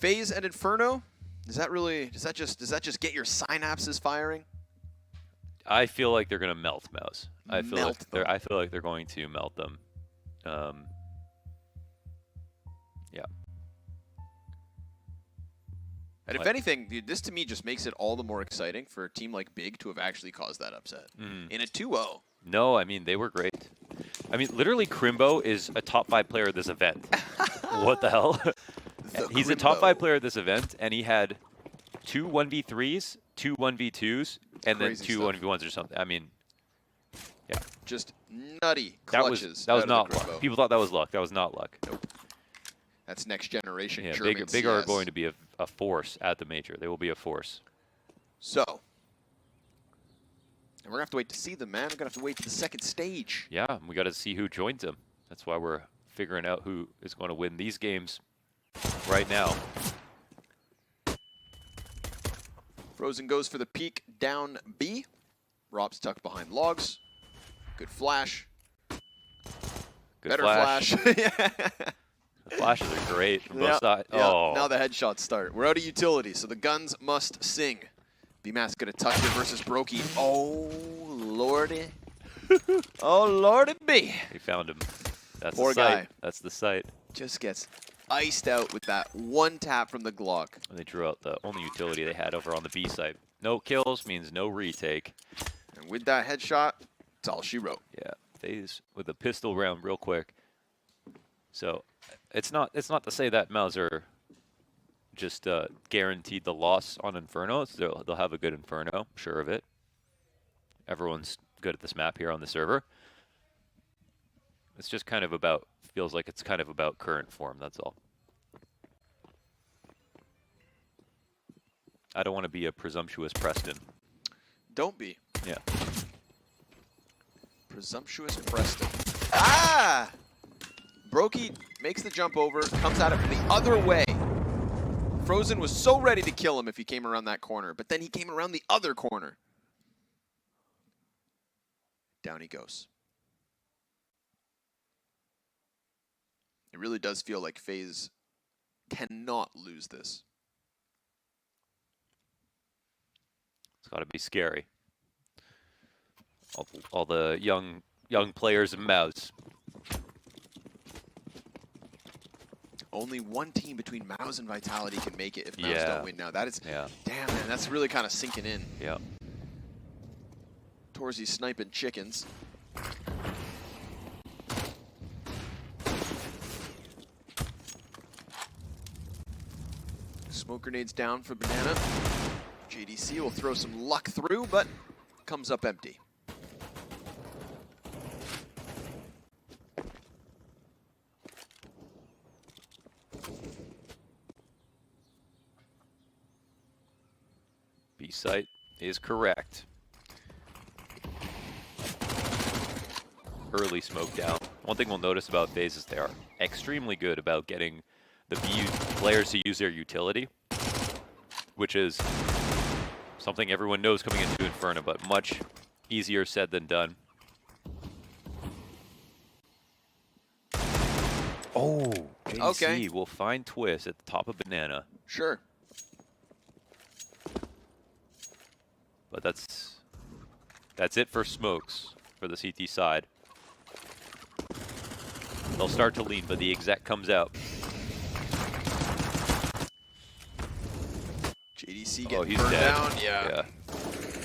FaZe and Inferno, does that just get your synapses firing? I feel like they're gonna melt MOUZ. I feel like they're going to melt them. Yeah. And if anything, this to me just makes it all the more exciting for a team like Big to have actually caused that upset in a 2-0. No, I mean, they were great. I mean, literally, Crimbo is a top 5 player of this event. What the hell? He's a top 5 player of this event, and he had 2 1v3s, 2 1v2s, and then 2 1v1s or something. I mean, yeah. Just nutty clutches. That was not luck. People thought that was luck. That was not luck. Nope. That's next generation. Yeah, German Big are going to be a force at the major. They will be a force. So, and we're going to have to wait to see them, man. We're going to have to wait to the second stage. Yeah, we got to see who joins them. That's why we're figuring out who is going to win these games right now. Frozen goes for the peek down B. Rob's tucked behind logs. Good flash. Better flash. Yeah. The flashes are great from both sides. Yeah. Oh. Now the headshots start. We're out of utility, so the guns must sing. BMAS gonna touch it versus Brokey. Oh, lordy. Oh, lordy B. He found him. That's Poor the site. guy. That's the site. Just gets iced out with that one tap from the Glock. And they drew out the only utility they had over on the B site. No kills means no retake. And with that headshot, it's all she wrote. Yeah, FaZe with a pistol round real quick. So it's not to say that MOUZ are just guaranteed the loss on Inferno. They'll have a good Inferno, I'm sure of it. Everyone's good at this map here on the server. It's just kind of about, feels like it's kind of about current form, that's all. I don't want to be a presumptuous Preston. Don't be. Yeah. Presumptuous Preston. Ah! Brokey makes the jump over, comes at it from the other way. Frozen was so ready to kill him if he came around that corner, but then he came around the other corner. Down he goes. It really does feel like FaZe cannot lose this. It's got to be scary. All the young players of MOUZ. Only one team between MOUZ and Vitality can make it if MOUZ don't win now. That is, damn man, that's really kind of sinking in. Yeah. Torzy sniping chickens. Smoke grenades down for Banana. JDC will throw some luck through, but comes up empty. B site is correct. Early smoke down. One thing we'll notice about FaZe is they are extremely good about getting the B players to use their utility, which is something everyone knows coming into Inferno, but much easier said than done. Oh, JDC will find Twist at the top of Banana. Sure. But that's it for smokes for the CT side. They'll start to lean, but the exec comes out. JDC getting burned down. Yeah.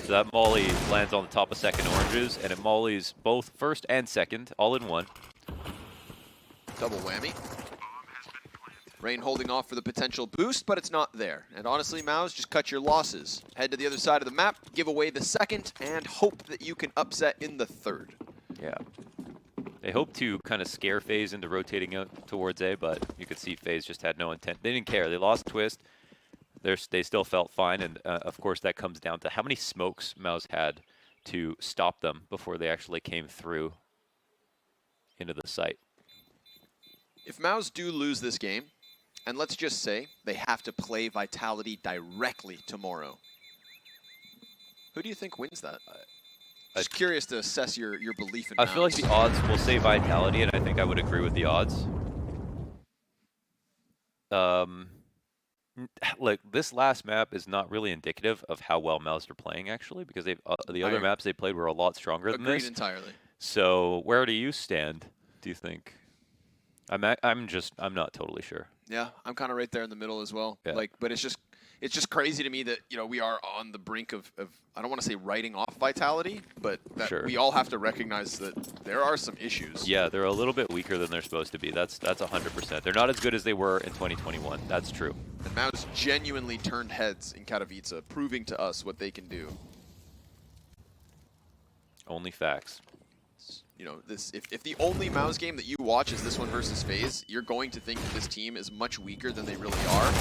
So that molly lands on the top of second oranges, and it mollies both first and second, all in one. Double whammy. Rain holding off for the potential boost, but it's not there. And honestly, MOUZ, just cut your losses. Head to the other side of the map, give away the second, and hope that you can upset in the third. Yeah. They hope to kind of scare FaZe into rotating out towards A, but you could see FaZe just had no intent. They didn't care. They lost Twist. They still felt fine, and of course that comes down to how many smokes MOUZ had to stop them before they actually came through into the site. If MOUZ do lose this game, and let's just say they have to play Vitality directly tomorrow, who do you think wins that? Just curious to assess your belief in MOUZ. I feel like the odds will say Vitality, and I think I would agree with the odds. Like, this last map is not really indicative of how well MOUZ are playing, actually, because they've the other maps they played were a lot stronger than this. Agreed entirely. So where do you stand, do you think? I'm not totally sure. Yeah, I'm kind of right there in the middle as well. Yeah. Like, but it's just crazy to me that, you know, we are on the brink of I don't want to say writing off Vitality, but that Sure. we all have to recognize that there are some issues. Yeah, they're a little bit weaker than they're supposed to be. That's 100%. They're not as good as they were in 2021. That's true. And MOUZ genuinely turned heads in Katowice, proving to us what they can do. Only facts. You know, this if the only MOUZ game that you watch is this one versus FaZe, you're going to think that this team is much weaker than they really are.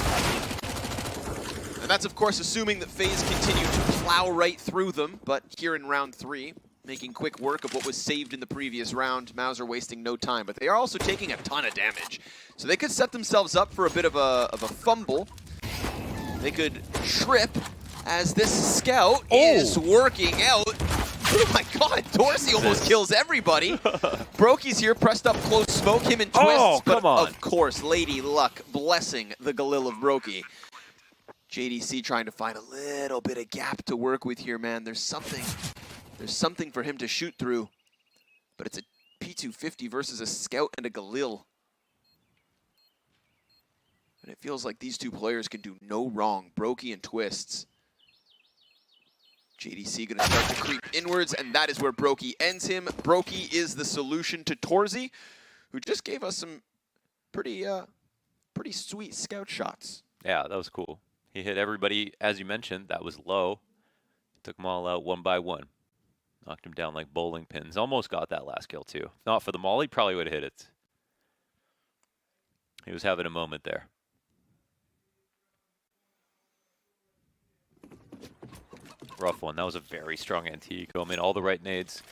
And that's, of course, assuming that FaZe continue to plow right through them. But here in round 3, making quick work of what was saved in the previous round, MOUZ are wasting no time. But they are also taking a ton of damage. So they could set themselves up for a bit of a fumble. They could trip as this scout is working out. Oh my god, Dorsey almost kills everybody. Brokey's here, pressed up close smoke, him and Twists. Oh, but come on. of course, Lady Luck blessing the Galil of Brokey. JDC trying to find a little bit of gap to work with here, man. There's something for him to shoot through. But it's a P250 versus a Scout and a Galil. And it feels like these two players can do no wrong, Brokey and Twists. JDC going to start to creep inwards, and that is where Brokey ends him. Brokey is the solution to Torzy, who just gave us some pretty sweet scout shots. Yeah, that was cool. He hit everybody, as you mentioned, that was low. Took them all out one by one. Knocked him down like bowling pins. Almost got that last kill, too. If not for the molly, probably would have hit it. He was having a moment there. Rough one. That was a very strong anti. I mean, all the right nades.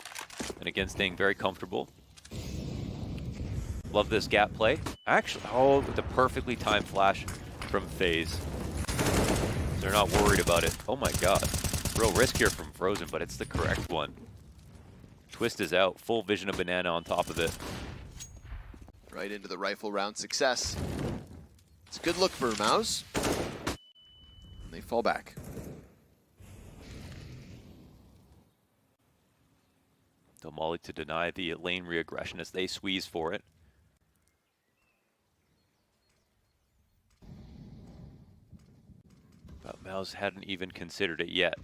And again, staying very comfortable. Love this gap play. Actually, oh, the perfectly timed flash from FaZe. They're not worried about it. Oh my god. Real risk here from Frozen, but it's the correct one. Twist is out. Full vision of Banana on top of it. Right into the rifle round success. It's a good look for MOUZ. And they fall back. Molly to deny the lane reaggression as they squeeze for it. But MOUZ hadn't even considered it yet.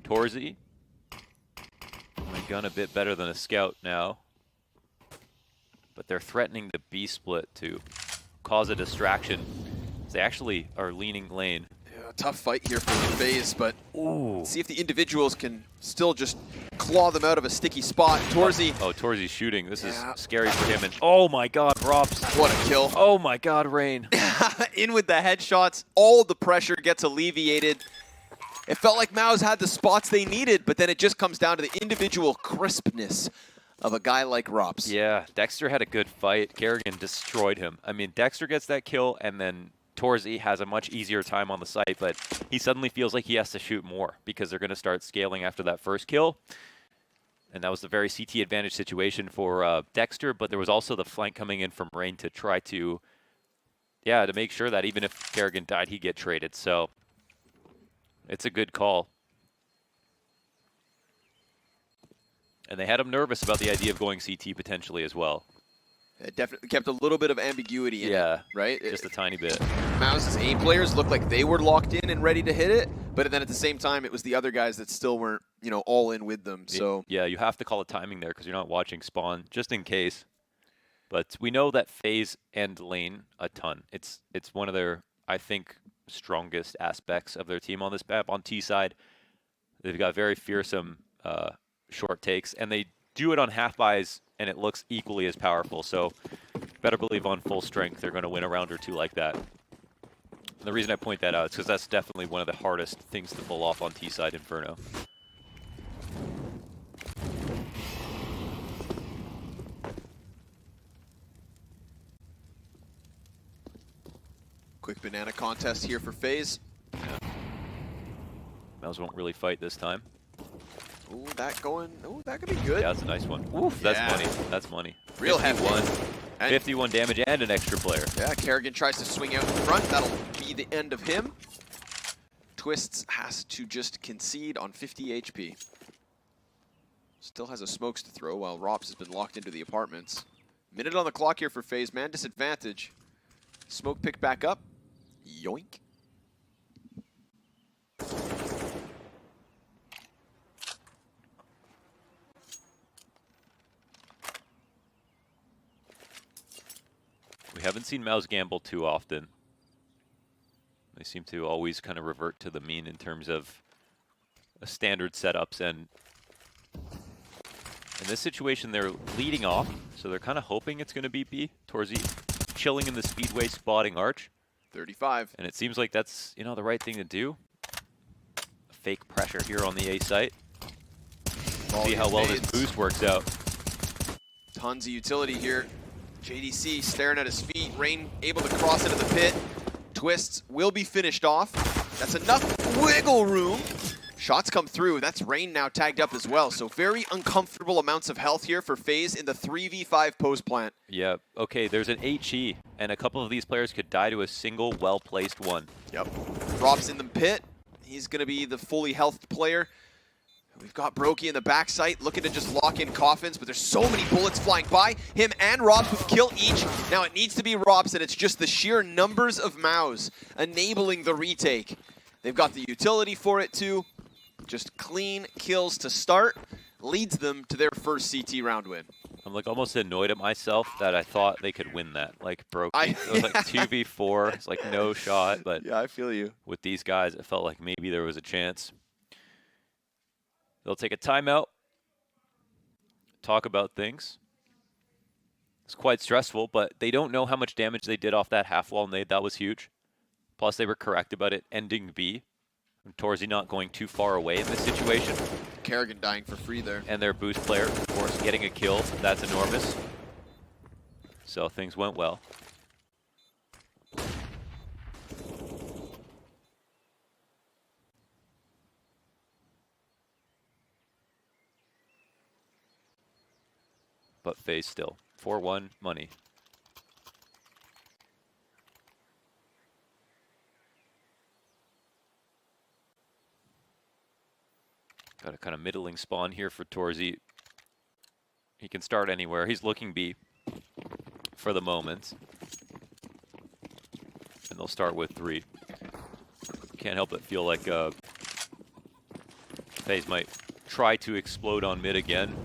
Torzy. My gun a bit better than a scout now. But they're threatening the B split to cause a distraction. They actually are leaning lane. Yeah, tough fight here for FaZe, but ooh, see if the individuals can still just claw them out of a sticky spot. Torzy. Oh, Torzy's shooting. This is scary for him. And oh my god, Robs. What a kill. Oh my god, Rain. In with the headshots. All the pressure gets alleviated. It felt like MOUZ had the spots they needed, but then it just comes down to the individual crispness of a guy like Robs. Yeah, Dexter had a good fight. Kerrigan destroyed him. I mean, Dexter gets that kill, and then Torzy has a much easier time on the site, but he suddenly feels like he has to shoot more because they're going to start scaling after that first kill. And that was a very CT advantage situation for Dexter, but there was also the flank coming in from Rain to try to, to make sure that even if Kerrigan died, he'd get traded. So it's a good call. And they had him nervous about the idea of going CT potentially as well. It definitely kept a little bit of ambiguity in it, right? Just a tiny bit. MOUZ's A players looked like they were locked in and ready to hit it, but then at the same time, it was the other guys that still weren't, you know, all in with them. So yeah, you have to call a timing there because you're not watching spawn, just in case. But we know that FaZe and lane a ton. It's one of their, I think, strongest aspects of their team on this map. On T side, they've got very fearsome short takes, and they do it on half buys, and it looks equally as powerful. So better believe on full strength they're going to win a round or two like that. And the reason I point that out is because that's definitely one of the hardest things to pull off on T side Inferno. quick banana contest here for FaZe. MOUZ won't really fight this time. Ooh, that going. Ooh, that could be good. Yeah, that's a nice one. Oof, that's money. That's money. Real heavy. 51 damage and an extra player. Yeah, Kerrigan tries to swing out in front. That'll be the end of him. Twists has to just concede on 50 HP. Still has a smokes to throw while Rops has been locked into the apartments. Minute on the clock here for FaZe. Man disadvantage. Smoke pick back up. Yoink. We haven't seen MOUZ gamble too often. They seem to always kind of revert to the mean in terms of standard setups, and in this situation they're leading off, so they're kind of hoping it's going to be B. Torzy chilling in the speedway, spotting Arch. 35. And it seems like that's, you know, the right thing to do. Fake pressure here on the A site. See how well this boost works out. Tons of utility here. JDC staring at his feet. Rain able to cross into the pit. Twists will be finished off. That's enough wiggle room. Shots come through. That's Rain now tagged up as well. So very uncomfortable amounts of health here for FaZe in the 3v5 post plant. Yeah, okay, there's an HE, and a couple of these players could die to a single well-placed one. Yep. Rob's in the pit. He's going to be the fully healthed player. We've got Brokey in the back site looking to just lock in coffins, but there's so many bullets flying by. Him and Robs with kill each. Now it needs to be Robs, and it's just the sheer numbers of MOUZ enabling the retake. They've got the utility for it too. Just clean kills to start. Leads them to their first CT round win. I'm like almost annoyed at myself that I thought they could win that. Like Brokey, it was like 2v4. It's like no shot, but yeah, I feel you. With these guys, it felt like maybe there was a chance. They'll take a timeout, talk about things. It's quite stressful, but they don't know how much damage they did off that half wall nade. That was huge. Plus, they were correct about it ending B. And Torzy not going too far away in this situation. Kerrigan dying for free there. And their boost player, of course, getting a kill. That's enormous. So things went well. But FaZe still. 4-1 money. Got a kind of middling spawn here for Torzy. He can start anywhere. He's looking B for the moment. And they'll start with 3. Can't help but feel like FaZe might try to explode on mid again.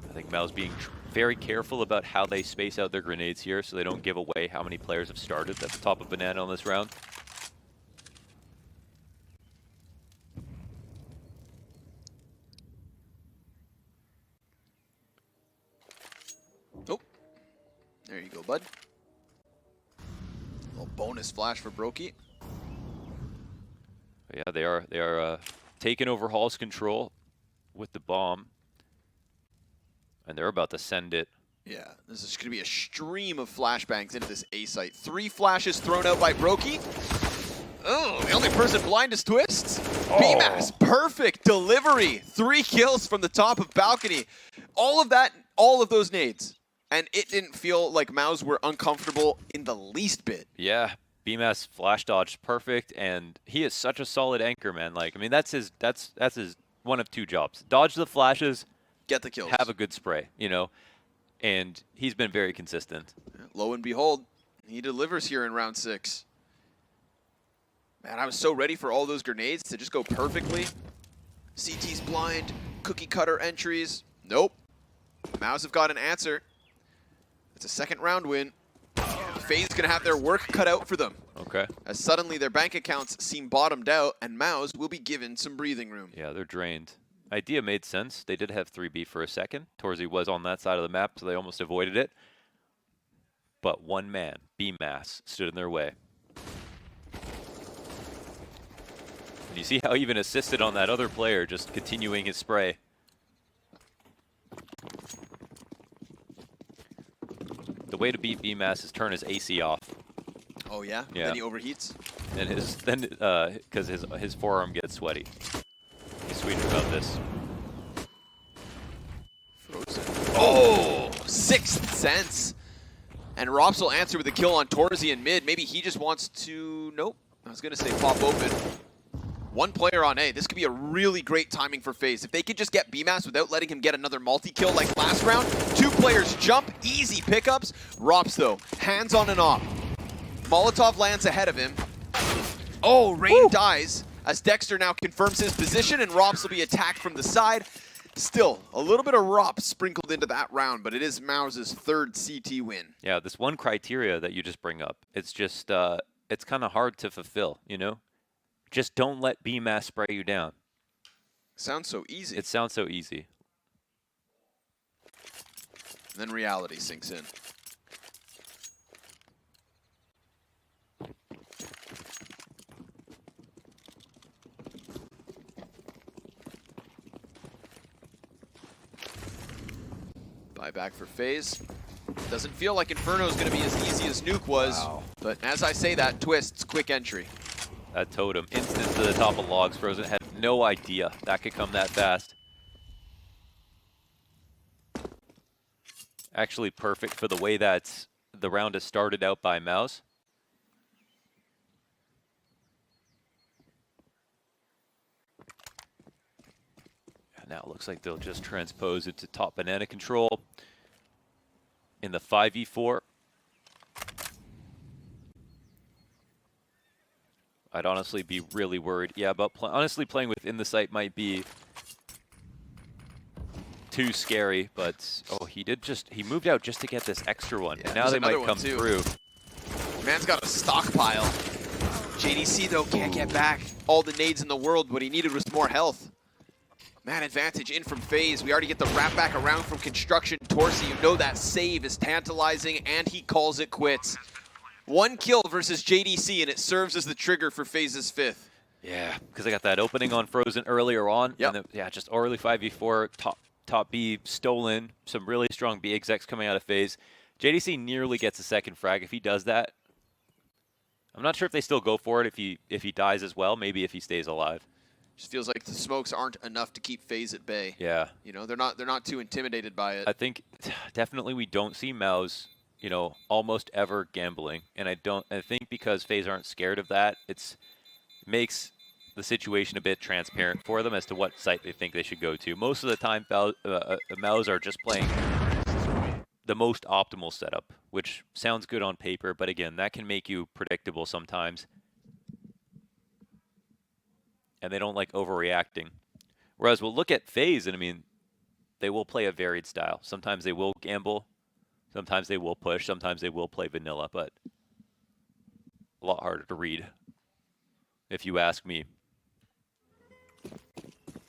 I think MOUZ being very careful about how they space out their grenades here so they don't give away how many players have started at the top of Banana on this round. Oh, there you go, bud. Little bonus flash for Brokey. Yeah, they are taking over Hall's control with the bomb. And they're about to send it. Yeah, this is going to be a stream of flashbangs into this A site. 3 flashes thrown out by Brokey. Oh, the only person blind is Twists. Oh. BMAS, perfect delivery. 3 kills from the top of balcony. All of that, all of those nades. And it didn't feel like MOUZ were uncomfortable in the least bit. Yeah, BMAS flash dodged perfect, and he is such a solid anchor, man. Like, I mean, that's his one of 2 jobs. Dodge the flashes, get the kills, have a good spray, you know, and he's been very consistent. Lo and behold, he delivers here in round 6. Man, I was so ready for all those grenades to just go perfectly. CT's blind, cookie cutter entries. Nope. MOUZ have got an answer. It's a second round win. FaZe gonna have their work cut out for them. Okay. As suddenly their bank accounts seem bottomed out, and MOUZ will be given some breathing room. Yeah, they're drained. Idea made sense. They did have 3B for a second. Torzy was on that side of the map, so they almost avoided it. But one man, BMAS, stood in their way. And you see how he even assisted on that other player, just continuing his spray. The way to beat BMAS is turn his AC off. Oh yeah? Yeah. Then he overheats? And because his forearm gets sweaty. He's sweet about this. Frozen. Oh! Sixth sense. And Rops will answer with a kill on Torzy in mid. Maybe he just wants to, nope. I was gonna say pop open. One player on A. This could be a really great timing for FaZe. If they could just get BMAS without letting him get another multi-kill like last round, 2 players jump, easy pickups. Rops though, hands on and off. Molotov lands ahead of him. Oh, Rain dies as Dexter now confirms his position and Rops will be attacked from the side. Still, a little bit of Rops sprinkled into that round, but it is MOUZ's 3rd CT win. Yeah, this one criteria that you just bring up, it's just, it's kind of hard to fulfill, you know? Just don't let BMAS spray you down. Sounds so easy. It sounds so easy. And then reality sinks in. Buyback for FaZe. Doesn't feel like Inferno is going to be as easy as Nuke was, but as I say that, Twist's quick entry. That totem, instant to the top of logs. Frozen had no idea that could come that fast. Actually perfect for the way that the round has started out by MOUZ. And now it looks like they'll just transpose into top banana control in the 5v4. I'd honestly be really worried. Yeah, but honestly playing within the site might be too scary, but oh, he moved out just to get this extra one. Yeah, and now they might come too. through. Man's got a stockpile. JDC though can't get back all the nades in the world. What he needed was more health. Man advantage in from FaZe. We already get the wrap back around from Construction. Torzy, you know that save is tantalizing, and he calls it quits. 1 kill versus JDC, and it serves as the trigger for FaZe's 5th. Yeah, because I got that opening on Frozen earlier on. Yep. And then, yeah, just early 5v4, top B stolen. Some really strong B execs coming out of FaZe. JDC nearly gets a second frag. If he does that, I'm not sure if they still go for it if he dies as well. Maybe if he stays alive. Just feels like the smokes aren't enough to keep FaZe at bay. Yeah. You know, they're not too intimidated by it. I think definitely we don't see MOUZ, you know, almost ever gambling, and I think because FaZe aren't scared of that, makes the situation a bit transparent for them as to what site they think they should go to. Most of the time, MOUZ are just playing the most optimal setup, which sounds good on paper, but again, that can make you predictable sometimes. And they don't like overreacting. Whereas we'll look at FaZe, and I mean, they will play a varied style. Sometimes they will gamble, sometimes they will push, sometimes they will play vanilla, but a lot harder to read, if you ask me.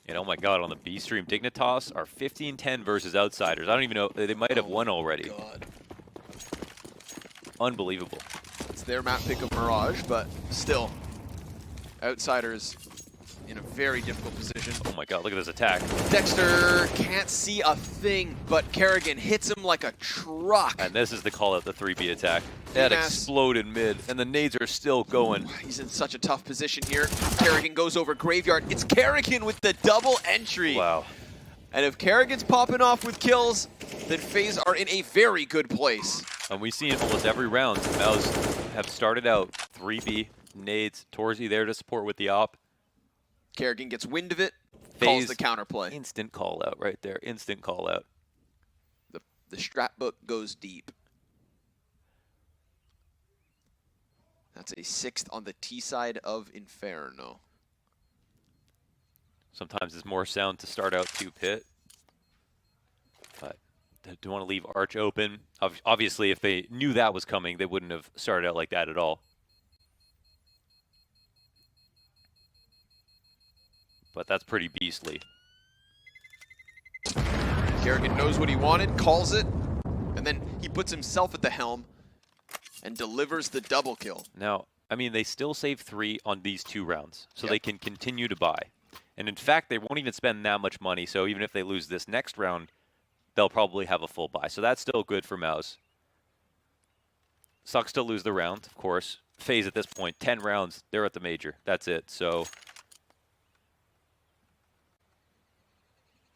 And oh my god, on the B stream, Dignitas are 15-10 versus Outsiders. I don't even know, they might have won already. God. Unbelievable. It's their map pick of Mirage, but still, Outsiders in a very difficult position. Oh my god, look at this attack. Dexter can't see a thing, but Kerrigan hits him like a truck. And this is the call out the 3B attack. That exploded mid, and the nades are still going. He's in such a tough position here. Kerrigan goes over Graveyard. It's Kerrigan with the double entry. Wow. And if Kerrigan's popping off with kills, then FaZe are in a very good place. And we see in almost every round, MOUZ have started out 3B, nades, Torzy there to support with the op. Kerrigan gets wind of it, calls the counterplay. Instant call out right there, instant call out. The strat book goes deep. That's a 6th on the T side of Inferno. Sometimes it's more sound to start out 2 pit. But they do want to leave Arch open. Obviously, if they knew that was coming, they wouldn't have started out like that at all. But that's pretty beastly. Kerrigan knows what he wanted, calls it, and then he puts himself at the helm and delivers the double kill. Now, I mean, they still save 3 on these 2 rounds, so they can continue to buy. And in fact, they won't even spend that much money, so even if they lose this next round, they'll probably have a full buy. So that's still good for MOUZ. Sucks to lose the round, of course. FaZe at this point, 10 rounds, they're at the major. That's it, so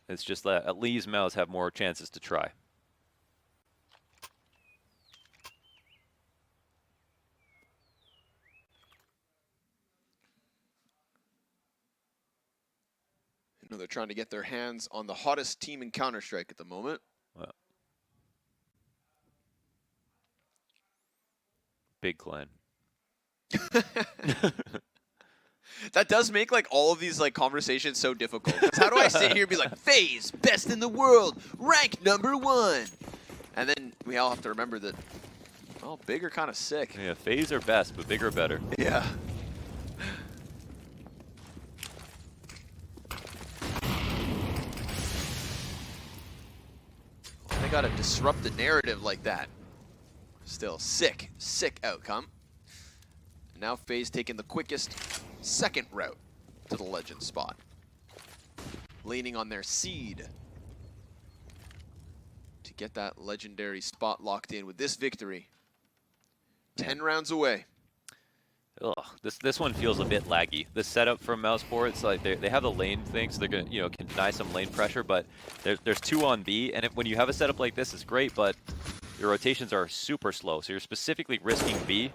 it's just that at least MOUZ have more chances to try. You know, they're trying to get their hands on the hottest team in Counter-Strike at the moment. Well, big clan. That does make like all of these like conversations so difficult. 'Cause how do I sit here and be like, FaZe, best in the world, rank #1? And then we all have to remember that, well, big are kind of sick. Yeah, FaZe are best, but big are better. Yeah. They gotta disrupt the narrative like that. Still, sick outcome. And now FaZe taking the quickest second route to the legend spot. Leaning on their seed to get that legendary spot locked in with this victory. 10 rounds away. Ugh, this one feels a bit laggy. The setup from mousesports, like they have the lane thing, so they're gonna can deny some lane pressure. But there's 2 on B, and when you have a setup like this, it's great. But your rotations are super slow, so you're specifically risking B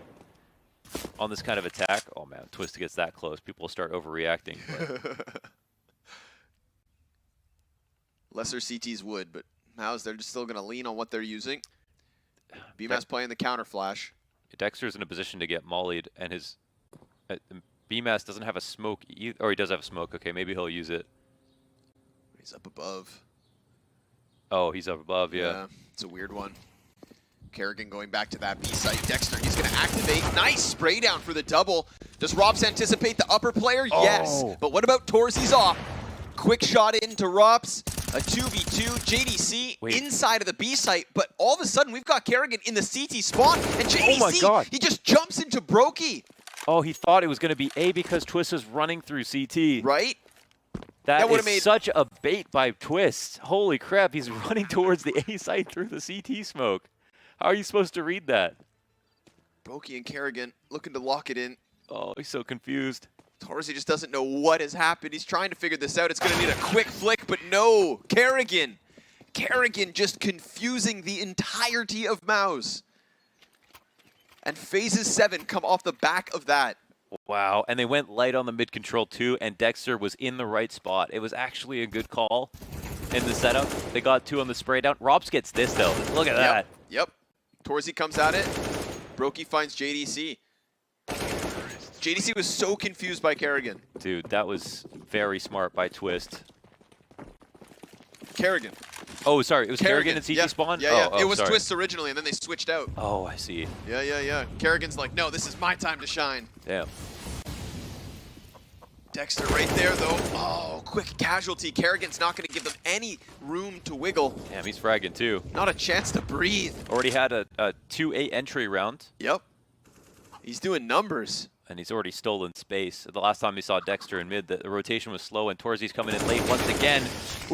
on this kind of attack. Oh man, Twist gets that close, people will start overreacting. Lesser CTs would, but MOUZ, they're just still gonna lean on what they're using. BMAS playing the counter flash. Dexter's in a position to get mollied, and his BMAS doesn't have a smoke, or he does have a smoke. Okay, maybe he'll use it. He's up above. Oh, he's up above, yeah. It's a weird one. Kerrigan going back to that B site. Dexter, he's going to activate. Nice spray down for the double. Does Rops anticipate the upper player? Oh. Yes. But what about Torz? He's off. Quick shot into Rops. A 2v2. JDC inside of the B site. But all of a sudden, we've got Kerrigan in the CT spawn. And JDC, oh my God, he just jumps into Brokey. Oh, he thought it was going to be A because Twist was running through CT. Right? That is made such a bait by Twist. Holy crap, he's running towards the A site through the CT smoke. How are you supposed to read that? Brokey and Kerrigan looking to lock it in. Oh, he's so confused. Torzi just doesn't know what has happened. He's trying to figure this out. It's going to need a quick flick, but no. Kerrigan just confusing the entirety of MOUZ. And phases 7 come off the back of that. Wow, and they went light on the mid control too, and Dexter was in the right spot. It was actually a good call in the setup. They got 2 on the spray down. Robs gets this though. Look at that. Yep. Torzi comes at it. Brokey finds JDC. JDC was so confused by Kerrigan. Dude, that was very smart by Twist. Kerrigan. Oh, sorry. It was Kerrigan in CT spawn? Yeah. Oh, it was sorry. Twist originally, and then they switched out. Oh, I see. Yeah. Kerrigan's like, no, this is my time to shine. Damn. Dexter right there, though. Oh, quick casualty. Kerrigan's not going to give them any room to wiggle. Damn, he's fragging too. Not a chance to breathe. Already had a 2-8 entry round. Yep. He's doing numbers. And he's already stolen space. The last time we saw Dexter in mid, the rotation was slow, and Torzi's coming in late once again.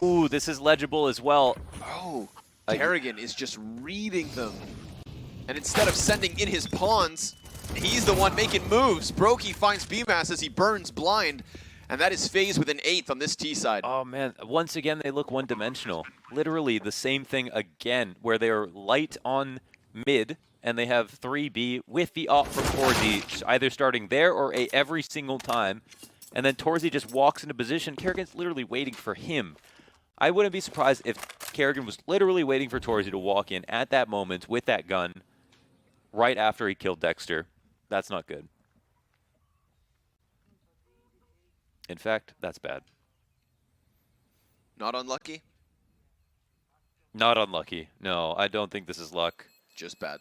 Ooh, this is legible as well. Oh, Kerrigan is just reading them. And instead of sending in his pawns, he's the one making moves. Brokey finds BMAS as he burns blind. And that is FaZe with an 8th on this T side. Oh, man. Once again, they look one-dimensional. Literally the same thing again, where they are light on mid, and they have 3B with the op from Torzi, either starting there or A every single time. And then Torzi just walks into position. Kerrigan's literally waiting for him. I wouldn't be surprised if Kerrigan was literally waiting for Torzi to walk in at that moment with that gun right after he killed Dexter. That's not good. In fact, that's bad. Not unlucky? Not unlucky. No, I don't think this is luck. Just bad.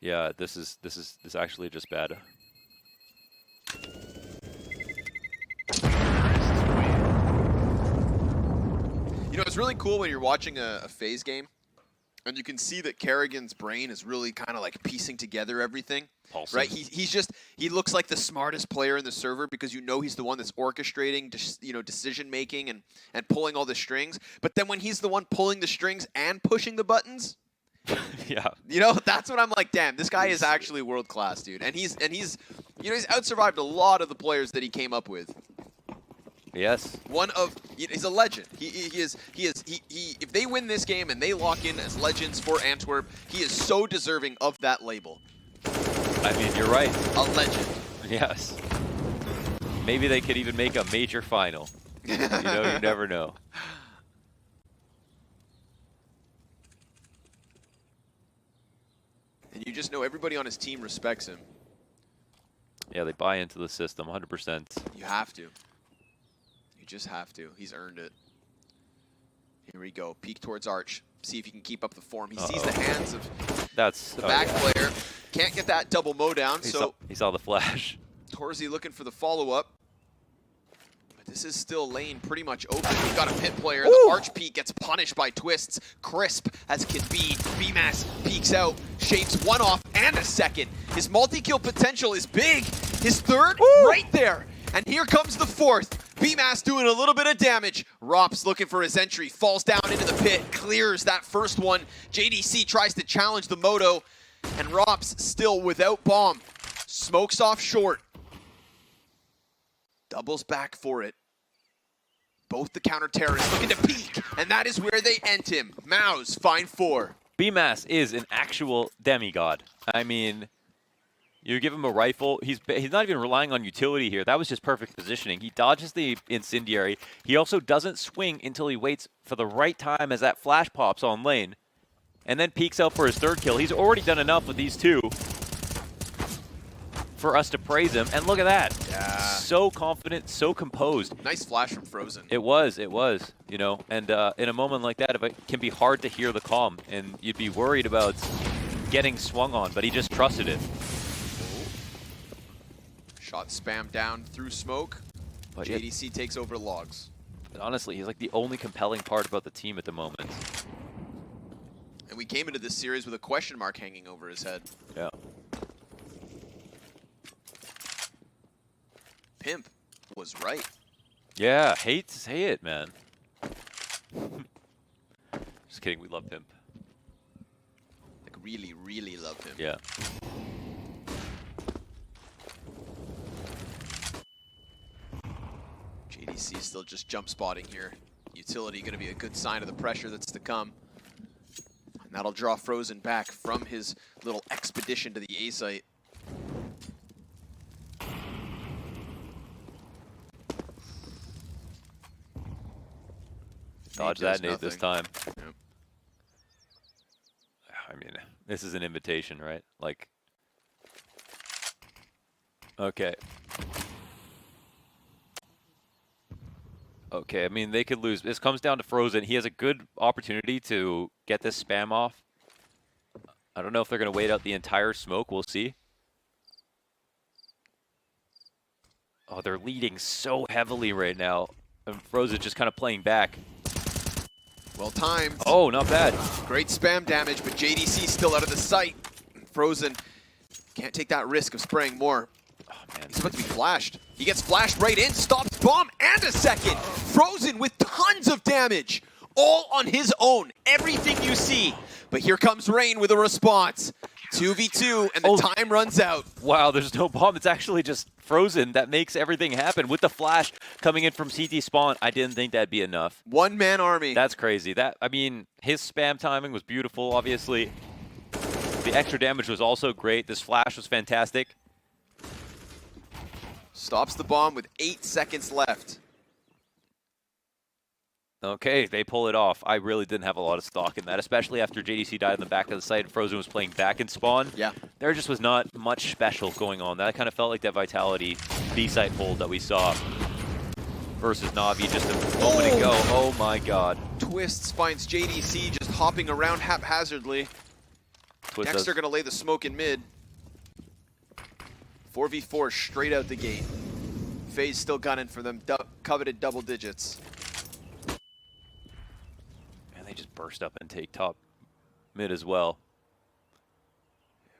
Yeah, this is actually just bad. You know, it's really cool when you're watching a FaZe game, and you can see that Kerrigan's brain is really kind of like piecing together everything. Pulsing. Right? He looks like the smartest player in the server because you know he's the one that's orchestrating, decision making and pulling all the strings. But then when he's the one pulling the strings and pushing the buttons. Yeah. You know, that's when I'm like, damn, this guy is actually world class, dude. And he's he's out-survived a lot of the players that he came up with. Yes. He's a legend. If they win this game and they lock in as legends for Antwerp, he is so deserving of that label. I mean, you're right. A legend. Yes. Maybe they could even make a major final. You know, you never know. And you just know everybody on his team respects him. Yeah, they buy into the system 100%. You have to. You just have to. He's earned it. Here we go. Peek towards Arch. See if he can keep up the form. He sees the hands of the back player. Can't get that double mow down. He saw the flash. Torzy looking for the follow-up. But this is still lane pretty much open. We've got a pit player. The Arch peek gets punished by Twists. Crisp as can be. B-Mass peeks out. Shaves one off and a second. His multi-kill potential is big. His third right there. And here comes the fourth. B-Mass doing a little bit of damage. Rops looking for his entry. Falls down into the pit. Clears that first one. JDC tries to challenge the Moto. And Rops still without bomb. Smokes off short. Doubles back for it. Both the counter-terrorists looking to peek. And that is where they end him. MOUZ, find 4. B-Mass is an actual demigod. I mean, you give him a rifle. He's not even relying on utility here. That was just perfect positioning. He dodges the incendiary. He also doesn't swing until he waits for the right time as that flash pops on lane. And then peeks out for his third kill. He's already done enough with these two for us to praise him. And look at that. Yeah. So confident, so composed. Nice flash from Frozen. It was, you know. And in a moment like that, it can be hard to hear the calm. And you'd be worried about getting swung on, but he just trusted it. Shot spammed down through smoke. But JDC takes over logs. But honestly, he's like the only compelling part about the team at the moment. And we came into this series with a question mark hanging over his head. Yeah. Pimp was right. Yeah, hate to say it, man. Just kidding, we love Pimp. Like really, really love him. Yeah. JDC still just jump spotting here. Utility going to be a good sign of the pressure that's to come. And that'll draw Frozen back from his little expedition to the A site. Dodge that nade this time. Yep. I mean, this is an invitation, right? Like, okay. Okay, I mean, they could lose. This comes down to Frozen. He has a good opportunity to get this spam off. I don't know if they're going to wait out the entire smoke. We'll see. Oh, they're leading so heavily right now. And Frozen just kind of playing back. Well timed. Oh, not bad. Great spam damage, but JDC still out of the sight. Frozen can't take that risk of spraying more. Oh, man. He's about to be flashed. He gets flashed right in, stops bomb, and a second. Frozen with tons of damage. All on his own. Everything you see. But here comes Rain with a response. 2v2, and the time runs out. Wow, there's no bomb. It's actually just Frozen that makes everything happen. With the flash coming in from CT spawn, I didn't think that'd be enough. One-man army. That's crazy. I mean, his spam timing was beautiful, obviously. The extra damage was also great. This flash was fantastic. Stops the bomb with 8 seconds left. Okay, they pull it off. I really didn't have a lot of stock in that, especially after JDC died in the back of the site and Frozen was playing back in spawn. Yeah. There just was not much special going on. That kind of felt like that Vitality B-site hold that we saw versus Na'Vi just a moment ago. Oh my god. Twists finds JDC just hopping around haphazardly. Dexter going to lay the smoke in mid. 4v4 straight out the gate. FaZe still gunning for them coveted double digits. And they just burst up and take top mid as well.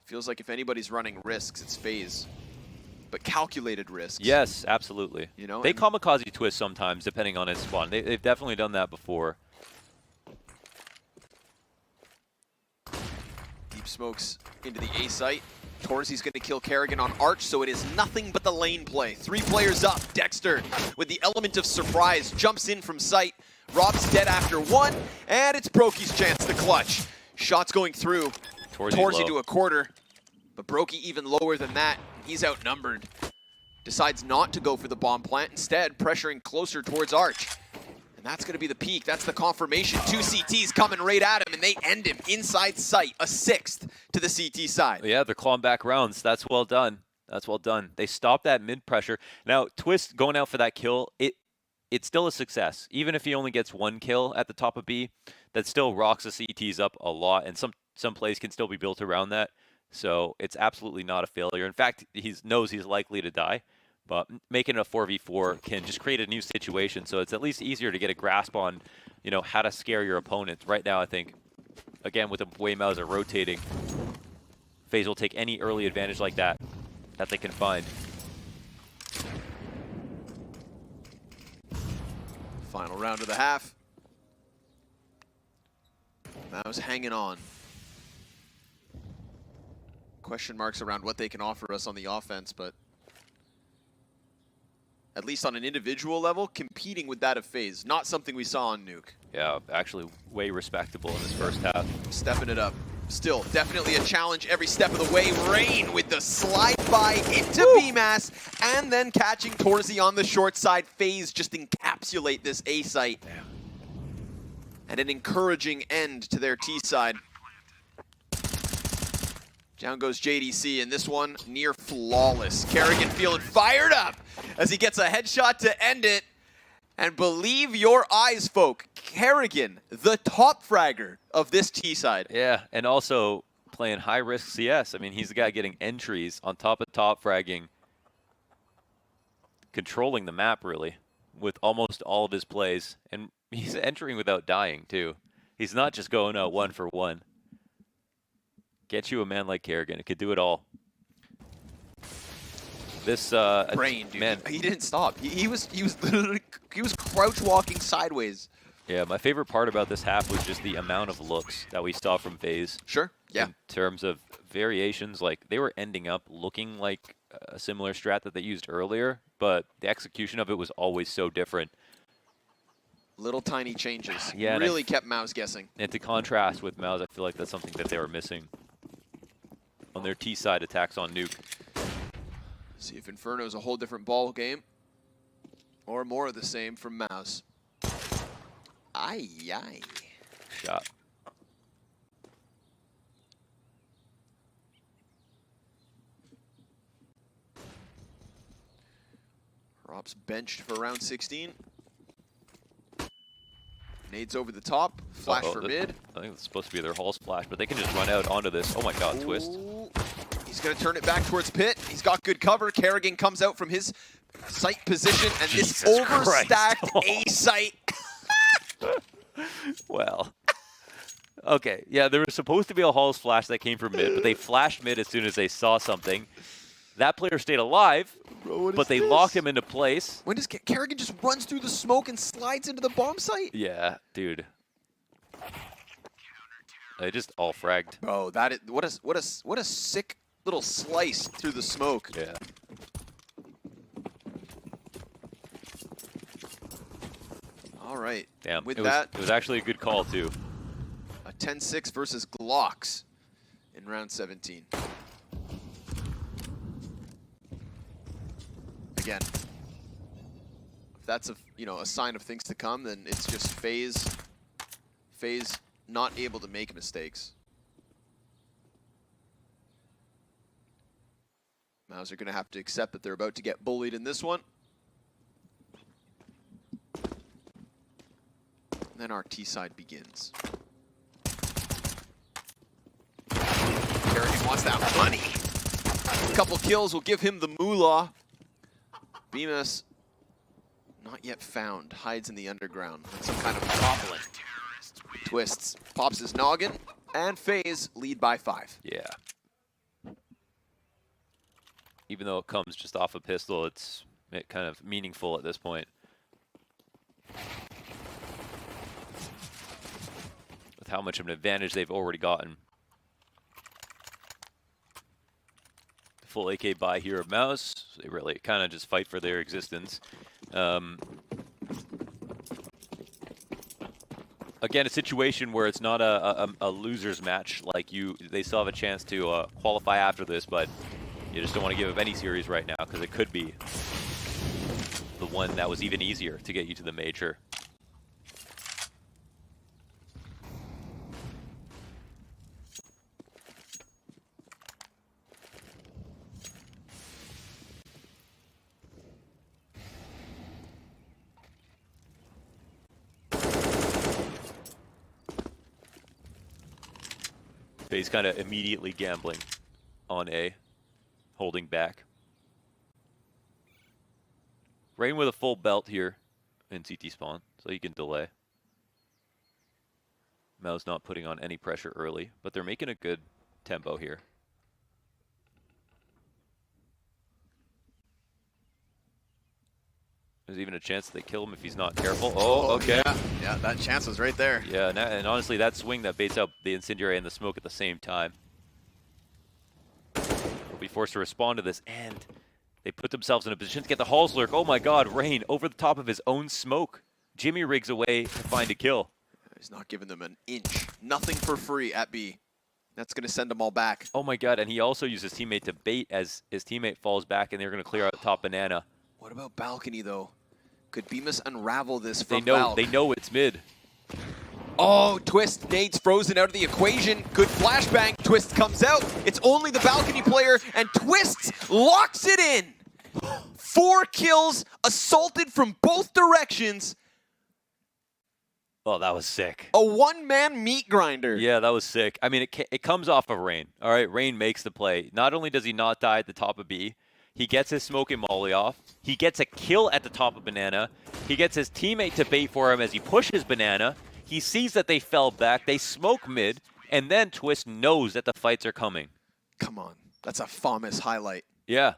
Feels like if anybody's running risks, it's FaZe. But calculated risks. Yes, absolutely. You know, they kamikaze twist sometimes, depending on its spawn. They've definitely done that before. Deep smokes into the A site. Torzy's going to kill Kerrigan on Arch, so it is nothing but the lane play. 3 players up. Dexter, with the element of surprise, jumps in from sight. Rob's dead after 1, and it's Brokey's chance to clutch. Shots going through. Torzy to a quarter, but Brokey even lower than that. He's outnumbered. decides not to go for the bomb plant, instead pressuring closer towards Arch. And that's going to be the peak. That's the confirmation. 2 CTs coming right at him, and they end him inside sight. A 6th to the CT side. Yeah, they're clawing back rounds. That's well done. That's well done. They stopped that mid pressure. Now, Twist going out for that kill, it's still a success. Even if he only gets 1 kill at the top of B, that still rocks the CTs up a lot, and some plays can still be built around that. So it's absolutely not a failure. In fact, he knows he's likely to die, but making it a 4v4 can just create a new situation. So it's at least easier to get a grasp on, you know, how to scare your opponent. Right now, I think, again, with the way MOUZ are rotating, FaZe will take any early advantage like that they can find. Final round of the half. MOUZ hanging on. Question marks around what they can offer us on the offense, but at least on an individual level, competing with that of FaZe. Not something we saw on Nuke. Yeah, actually way respectable in this first half. Stepping it up. Still, definitely a challenge every step of the way. Rain with the slide by into BMAS, and then catching Torzi on the short side. FaZe just encapsulate this A site. Damn. And an encouraging end to their T side. Down goes JDC, and this one near flawless. Kerrigan feeling fired up as he gets a headshot to end it. And believe your eyes, folk, Kerrigan, the top fragger of this T side. Yeah, and also playing high-risk CS. I mean, he's the guy getting entries on top of top fragging, controlling the map, really, with almost all of his plays. And he's entering without dying, too. He's not just going out 1 for 1. Get you a man like Kerrigan. It could do it all. This Brain, dude. Man, he didn't stop. He was literally crouch walking sideways. Yeah, my favorite part about this half was just the amount of looks that we saw from FaZe. Sure. Yeah. In terms of variations, like they were ending up looking like a similar strat that they used earlier, but the execution of it was always so different. Little tiny changes. Yeah, really kept MOUZ guessing. And to contrast with MOUZ, I feel like that's something that they were missing on their T side attacks on Nuke. See if Inferno is a whole different ball game, or more of the same from MOUZ. Aye, aye. Shot. Rob's benched for round 16. Nades over the top. Flash for mid. I think it's supposed to be their Hall splash, but they can just run out onto this. Oh my god, Ooh. Twist. He's going to turn it back towards Pit. He's got good cover. Kerrigan comes out from his sight position, and Jesus this overstacked Christ. A site. Well. Okay, yeah, there was supposed to be a Hall's flash that came from mid, but they flashed mid as soon as they saw something. That player stayed alive, but they locked him into place. When does Kerrigan just runs through the smoke and slides into the bomb site? Yeah, dude. They just all fragged. Bro, that is what a sick little slice through the smoke. Yeah. All right. Damn. With it that, was actually a good call too. a 10-6 versus Glocks in round 17. Again, if that's a sign of things to come, then it's just FaZe not able to make mistakes. MOUZ are going to have to accept that they're about to get bullied in this one. And then our T side begins. Kerrigan wants that money. A couple kills will give him the moolah. Bemis, not yet found, hides in the underground with some kind of goblin. Twists, pops his noggin, and FaZe lead by 5. Yeah. Even though it comes just off a pistol, it's kind of meaningful at this point. With how much of an advantage they've already gotten. The full AK buy here of MOUZ. They really kind of just fight for their existence. Again, a situation where it's not a loser's match. Like they still have a chance to qualify after this, but you just don't want to give up any series right now because it could be. the one that was even easier to get you to the major. FaZe kind of immediately gambling on A, holding back. Rain with a full belt here in CT spawn, so he can delay. MOUZ not putting on any pressure early, but they're making a good tempo here. There's even a chance they kill him if he's not careful. Oh, okay. Yeah, that chance was right there. Yeah, and honestly, that swing that baits out the incendiary and the smoke at the same time. They'll be forced to respond to this, and they put themselves in a position to get the Halls lurk. Oh my god, Rain over the top of his own smoke. Jimmy rigs away to find a kill. He's not giving them an inch. Nothing for free at B. That's going to send them all back. Oh my god, and he also used his teammate to bait as his teammate falls back, and they're going to clear out top banana. What about balcony, though? Could Bemis unravel this from They know it's mid. Oh, Twist nades Frozen out of the equation. Good flashbang. Twist comes out. It's only the balcony player, and Twist locks it in. 4 kills, assaulted from both directions. Oh, that was sick. A one-man meat grinder. Yeah, that was sick. I mean, it comes off of Rain. All right, Rain makes the play. Not only does he not die at the top of B, he gets his smoking molly off. He gets a kill at the top of banana. He gets his teammate to bait for him as he pushes banana. He sees that they fell back. They smoke mid, and then Twist knows that the fights are coming. Come on. That's a famous highlight. Yeah,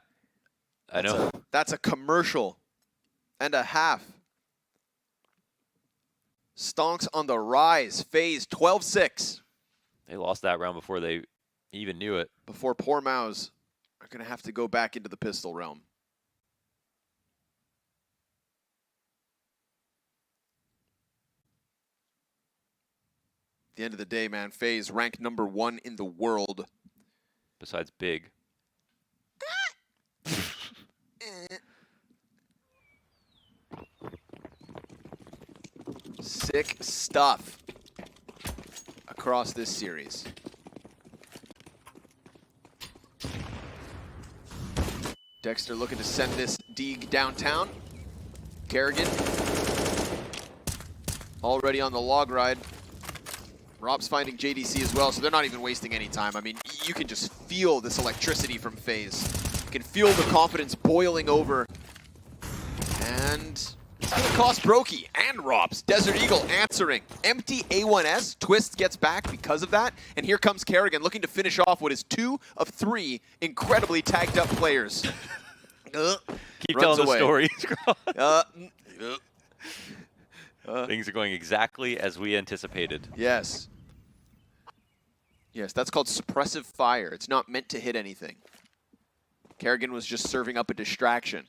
I know. That's a commercial and a half. Stonks on the rise. FaZe 12-6. They lost that round before they even knew it. Before poor MOUZ are going to have to go back into the pistol realm. At the end of the day, man, FaZe ranked #1 in the world. Besides Big. Sick stuff across this series. Dexter looking to send this Deeg downtown. Kerrigan already on the log ride. Rob's finding JDC as well, so they're not even wasting any time. I mean, you can just feel this electricity from FaZe. You can feel the confidence boiling over. And it's going to cost Brokey and Robs. Desert Eagle answering. Empty A1S. Twist gets back because of that. And here comes Kerrigan looking to finish off what is 2 of 3 incredibly tagged up players. Keep telling the story. Things are going exactly as we anticipated. Yes. Yes, that's called suppressive fire. It's not meant to hit anything. Kerrigan was just serving up a distraction.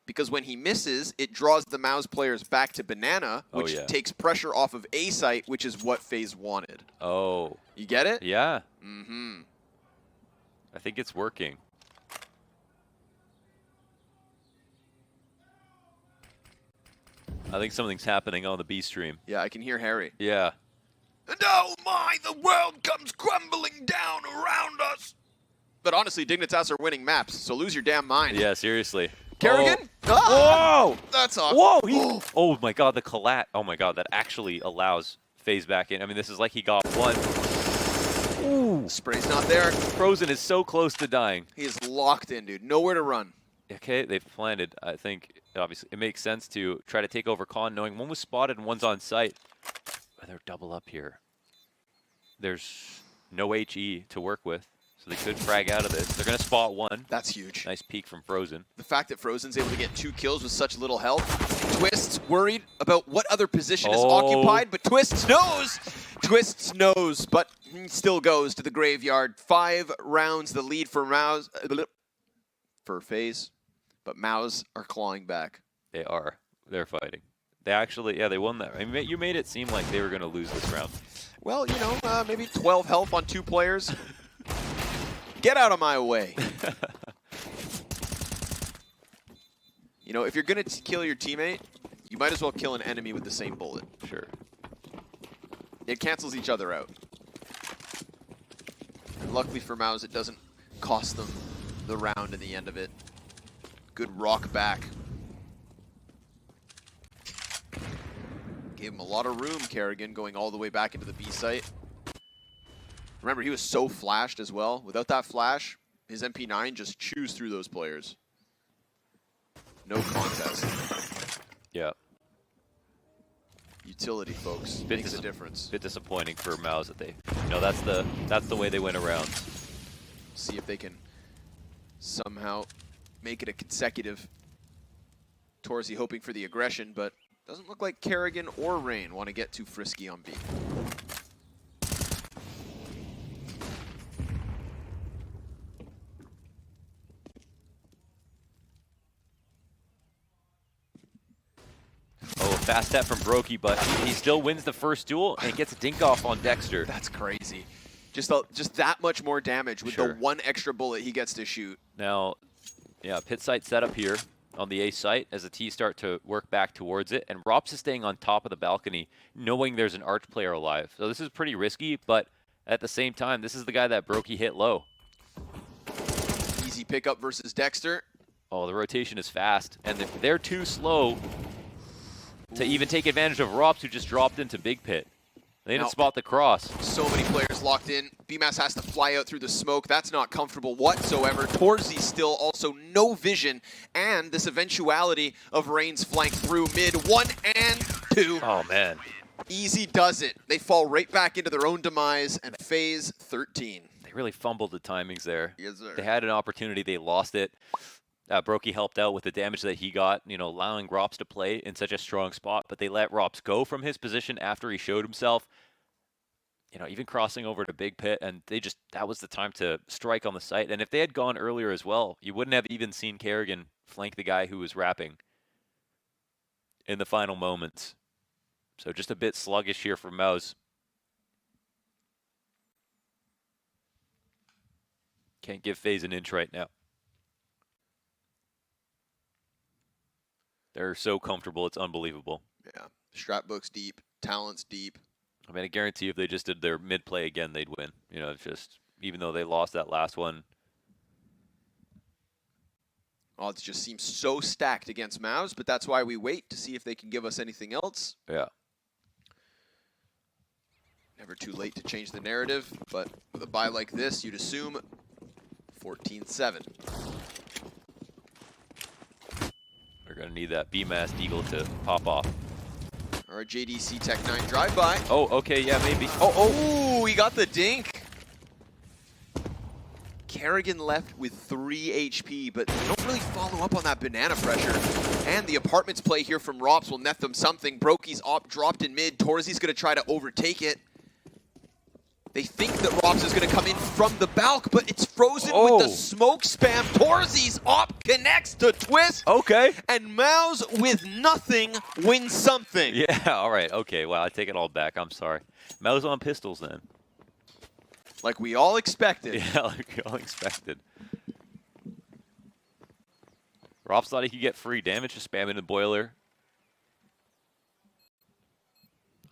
Because when he misses, it draws the MOUZ players back to banana, which takes pressure off of A site, which is what FaZe wanted. Oh. You get it? Yeah. Mm-hmm. I think it's working. I think something's happening on the B stream. Yeah, I can hear Harry. Yeah. And oh my, the world comes crumbling down around us. But honestly, Dignitas are winning maps, so lose your damn mind. Yeah, seriously. Kerrigan? Oh. Ah! Whoa! That's awesome. Whoa! Oh my god, the collat. Oh my god, that actually allows FaZe back in. I mean, this is like he got one. Ooh. Spray's not there. Frozen is so close to dying. He is locked in, dude. Nowhere to run. Okay, they've planted. I think, obviously, it makes sense to try to take over Con, knowing one was spotted and one's on site. But they're double up here. There's no HE to work with, so they could frag out of this. They're going to spot one. That's huge. Nice peek from Frozen. The fact that Frozen's able to get 2 kills with such little health. Twist's worried about what other position is occupied, but Twist knows. Twist knows, but still goes to the graveyard. 5 rounds the lead for MOUZ. For FaZe. But MOUZ are clawing back. They are. They're fighting. They actually, yeah, they won that. I mean, you made it seem like they were going to lose this round. Well, you know, maybe 12 health on 2 players. Get out of my way. You know, if you're going to kill your teammate, you might as well kill an enemy with the same bullet. Sure. It cancels each other out. And luckily for MOUZ, it doesn't cost them the round in the end of it. Good rock back. Gave him a lot of room, Kerrigan, going all the way back into the B site. Remember, he was so flashed as well. Without that flash, his MP9 just chews through those players. No contest. Yeah. Utility, folks, makes a difference. Bit disappointing for MOUZ that they, you know, that's the way they win around. See if they can somehow make it a consecutive. Torzy hoping for the aggression, but doesn't look like Kerrigan or Rain want to get too frisky on B. Oh, fast step from Brokey, but he still wins the first duel and gets a dink off on Dexter. That's crazy. Just that much more damage with the one extra bullet he gets to shoot. Now, yeah, pit site set up here on the A site as the T start to work back towards it, and Rops is staying on top of the balcony, knowing there's an Arch player alive. So this is pretty risky, but at the same time, this is the guy that Brokey hit low. Easy pickup versus Dexter. Oh, the rotation is fast, and they're too slow to even take advantage of Rops, who just dropped into Big Pit. They didn't spot the cross. So many players locked in. BMAS has to fly out through the smoke. That's not comfortable whatsoever. Torzy still also no vision, and this eventuality of Rain's flank through mid. 1 and 2. Oh, man. Easy does it. They fall right back into their own demise, and FaZe 13. They really fumbled the timings there. Yes, sir. They had an opportunity. They lost it. Brokey helped out with the damage that he got, you know, allowing Rops to play in such a strong spot, but they let Rops go from his position after he showed himself, you know, even crossing over to Big Pit, and that was the time to strike on the site. And if they had gone earlier as well, you wouldn't have even seen Kerrigan flank the guy who was rapping in the final moments. So just a bit sluggish here for MOUZ. Can't give FaZe an inch right now. They're so comfortable, it's unbelievable. Yeah, strat book's deep, talent's deep. I mean, I guarantee if they just did their mid play again, they'd win. You know, it's just, even though they lost that last one. Odds just seem so stacked against MOUZ, but that's why we wait to see if they can give us anything else. Yeah. Never too late to change the narrative, but with a buy like this, you'd assume 14-7. They're going to need that BMAS Deagle to pop off. Or a JDC Tech 9 drive-by. Oh, okay, yeah, maybe. Oh, he got the dink. Kerrigan left with 3 HP, but they don't really follow up on that banana pressure. And the apartments play here from Rops will net them something. Brokey's op dropped in mid. Torzy's going to try to overtake it. They think that Rops is going to come in from the balk, but it's frozen with the smoke spam. Torzy's op connects to Twist. Okay. And MOUZ with nothing wins something. Yeah, all right. Okay, wow, I take it all back. I'm sorry. MOUZ on pistols then. Like we all expected. Yeah, like we all expected. Rops thought he could get free damage just spamming the boiler.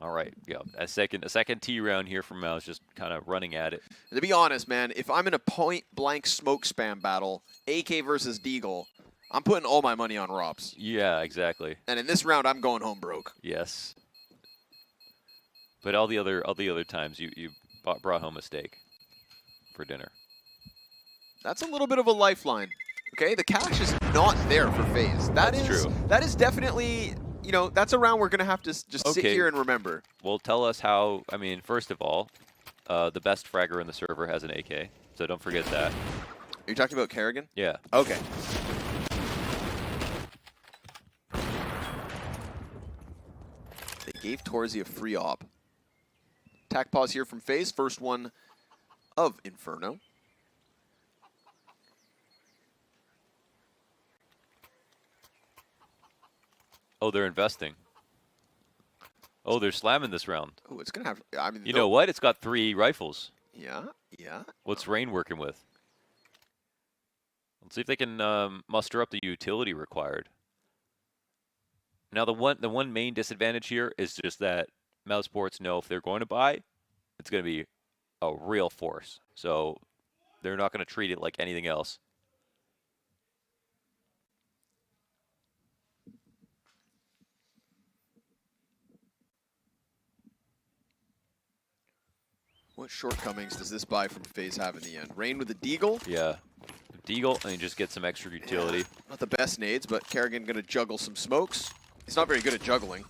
All right, yeah, a second T round here from MOUZ, just kind of running at it. To be honest, man, if I'm in a point-blank smoke spam battle, AK versus Deagle, I'm putting all my money on Rops. Yeah, exactly. And in this round, I'm going home broke. Yes. But all the other times, you brought home a steak for dinner. That's a little bit of a lifeline. Okay, the cash is not there for FaZe. That's true. That is definitely. You know, that's a round we're going to have to just sit here and remember. Well, tell us how, I mean, first of all, the best fragger in the server has an AK, so don't forget that. Are you talking about Kerrigan? Yeah. Okay. They gave Torzy a free op. Attack pause here from FaZe, first one of Inferno. Oh, they're investing. Oh, they're slamming this round. Oh, it's going to have, I mean. You know what? It's got 3 rifles. Yeah, yeah. What's Rain working with? Let's see if they can muster up the utility required. Now the one main disadvantage here is just that mousesports know if they're going to buy, it's going to be a real force. So they're not going to treat it like anything else. What shortcomings does this buy from FaZe have in the end? Rain with a deagle? Yeah. Deagle, and you just get some extra utility. Yeah, not the best nades, but Kerrigan going to juggle some smokes. He's not very good at juggling.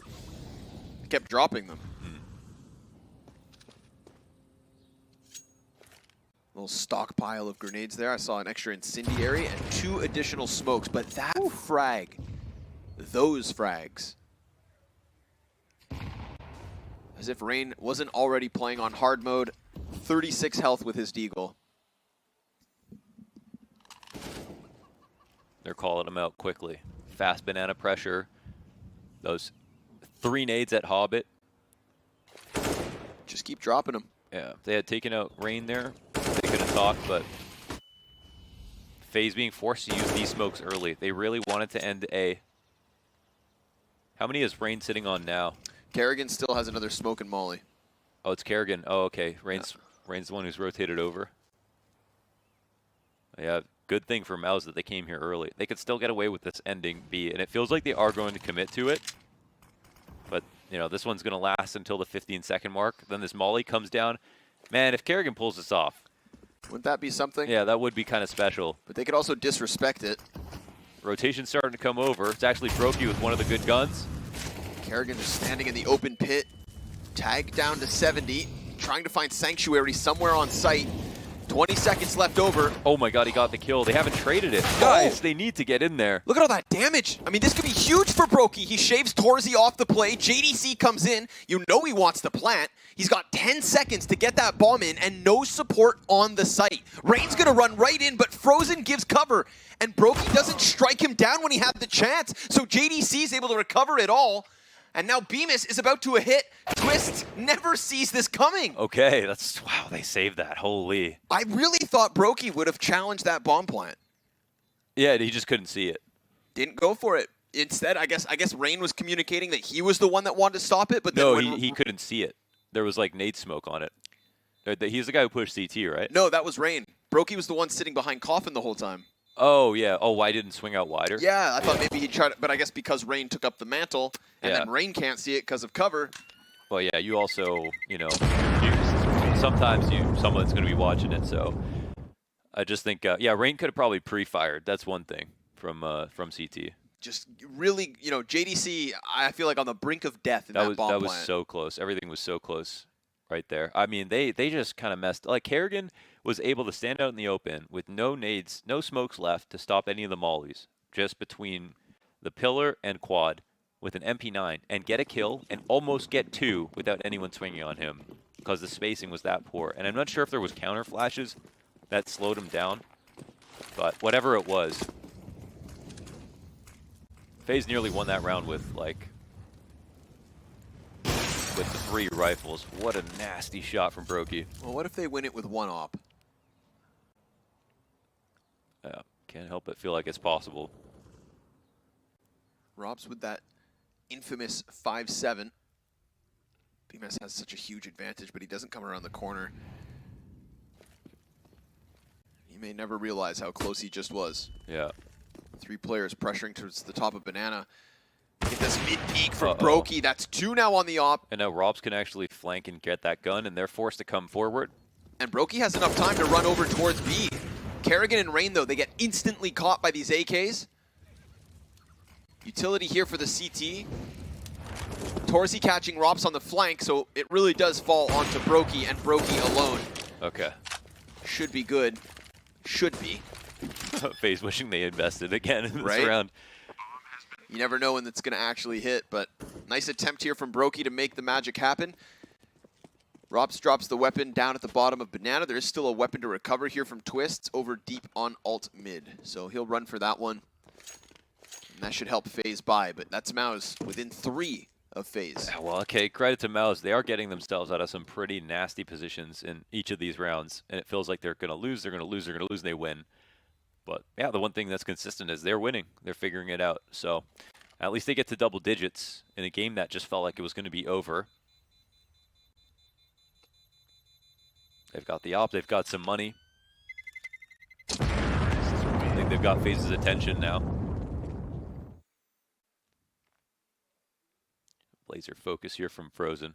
He kept dropping them. Little stockpile of grenades there. I saw an extra incendiary and 2 additional smokes, but that frag, those frags. As if Rain wasn't already playing on hard mode. 36 health with his deagle. They're calling him out quickly. Fast banana pressure. Those 3 nades at Hobbit. Just keep dropping them. Yeah, if they had taken out Rain there, they could have talked, but FaZe being forced to use these smokes early. They really wanted to end A. How many is Rain sitting on now? Kerrigan still has another smoke and molly. Oh, it's Kerrigan. Oh, okay. Rain's the one who's rotated over. Yeah, good thing for MOUZ that they came here early. They could still get away with this ending B, and it feels like they are going to commit to it. But, you know, this one's going to last until the 15-second mark. Then this molly comes down. Man, if Kerrigan pulls this off. Wouldn't that be something? Yeah, that would be kind of special. But they could also disrespect it. Rotation's starting to come over. It's actually Brokey with one of the good guns. Kerrigan is standing in the open pit. Tag down to 70. Trying to find Sanctuary somewhere on site. 20 seconds left over. Oh my god, he got the kill. They haven't traded it. Guys, they need to get in there. Look at all that damage. I mean, this could be huge for Brokey. He shaves Torzy off the play. JDC comes in. You know he wants to plant. He's got 10 seconds to get that bomb in and no support on the site. Rain's going to run right in, but Frozen gives cover. And Brokey doesn't strike him down when he had the chance. So JDC is able to recover it all. And now Bemis is about to hit. Twist never sees this coming. Okay, that's, wow, they saved that. Holy. I really thought Brokey would have challenged that bomb plant. Yeah, he just couldn't see it. Didn't go for it. Instead, I guess Rain was communicating that he was the one that wanted to stop it. But then no, he couldn't see it. There was like nade smoke on it. He's the guy who pushed CT, right? No, that was Rain. Brokey was the one sitting behind Coffin the whole time. Oh, yeah. Oh, why didn't swing out wider? Yeah, I thought maybe he'd try to, but I guess because Rain took up the mantle, and Yeah. then Rain can't see it because of cover. Well, yeah, you also, you know, sometimes someone's going to be watching it, so I just think, yeah, Rain could have probably pre-fired. That's one thing from CT. Just really, you know, JDC, I feel like on the brink of death in that bomb That was plant. so close. Everything was so close right there. I mean, they just kind of messed. Like, Kerrigan was able to stand out in the open with no nades, no smokes left to stop any of the mollies, just between the pillar and quad with an MP9 and get a kill and almost get 2 without anyone swinging on him because the spacing was that poor. And I'm not sure if there was counter flashes that slowed him down, but whatever it was, FaZe nearly won that round with the 3 rifles. What a nasty shot from Brokey. Well, what if they win it with 1 op? Can't help but feel like it's possible. Rob's with that infamous 5-7. Bemis has such a huge advantage, but he doesn't come around the corner. He may never realize how close he just was. Yeah. 3 players pressuring towards the top of Banana. Get this mid-peek from Brokey. That's 2 now on the op. And now Robs can actually flank and get that gun, and they're forced to come forward. And Brokey has enough time to run over towards B. Kerrigan and Rain, though, they get instantly caught by these AKs. Utility here for the CT. Torzy catching Robs on the flank, so it really does fall onto Brokey and Brokey alone. Okay. Should be good. Should be. FaZe wishing they invested again in this Right? round. You never know when it's going to actually hit, but nice attempt here from Brokey to make the magic happen. Robs drops the weapon down at the bottom of Banana. There is still a weapon to recover here from Twists over deep on alt mid. So he'll run for that one. And that should help FaZe by, but that's MOUZ within 3 of FaZe. Yeah, well, okay, credit to MOUZ. They are getting themselves out of some pretty nasty positions in each of these rounds. And it feels like they're going to lose, they're going to lose, they're going to lose, and they win. But yeah, the one thing that's consistent is they're winning. They're figuring it out. So At least they get to double digits in a game that just felt like it was going to be over. They've got the op, they've got some money. I think they've got FaZe's attention now. Laser focus here from Frozen.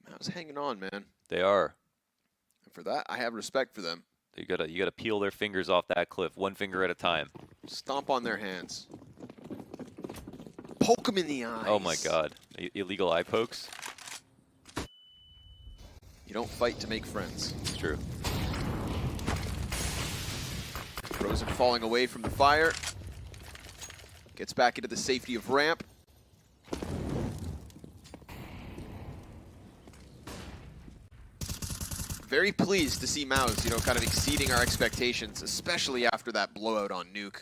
MOUZ hanging on, man. They are. And for that, I have respect for them. You gotta peel their fingers off that cliff, one finger at a time. Stomp on their hands. Poke them in the eyes. Oh my God, illegal eye pokes. You don't fight to make friends. It's true. Frozen falling away from the fire. Gets back into the safety of ramp. Very pleased to see MOUZ, you know, kind of exceeding our expectations, especially after that blowout on Nuke.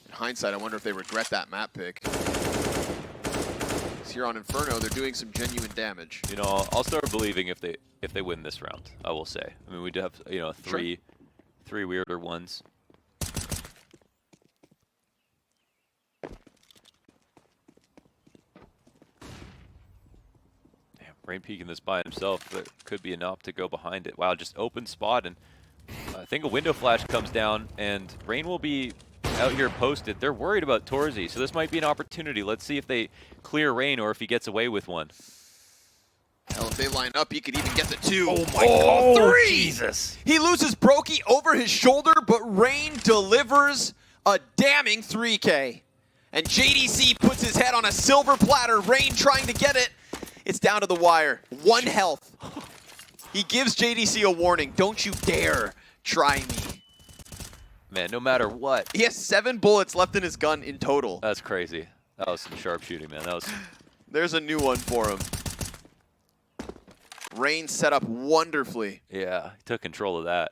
In hindsight, I wonder if they regret that map pick. 'Cause here on Inferno, they're doing some genuine damage. You know, I'll start believing if they win this round. I will say. I mean, we do have, you know, three weirder ones. Rain peeking this by himself, but could be an op to go behind it. Wow, just open spot, and I think a window flash comes down, and Rain will be out here posted. They're worried about Torzy, so this might be an opportunity. Let's see if they clear Rain or if he gets away with one. Hell, if they line up, he could even get the 2. Oh my God, 3! Jesus! He loses Brokey over his shoulder, but Rain delivers a damning 3K. And JDC puts his head on a silver platter. Rain trying to get it. It's down to the wire. 1 health. He gives JDC a warning. Don't you dare try me. Man, no matter what. He has 7 bullets left in his gun in total. That's crazy. That was some sharpshooting, man. That was. There's a new one for him. Rain set up wonderfully. Yeah, he took control of that.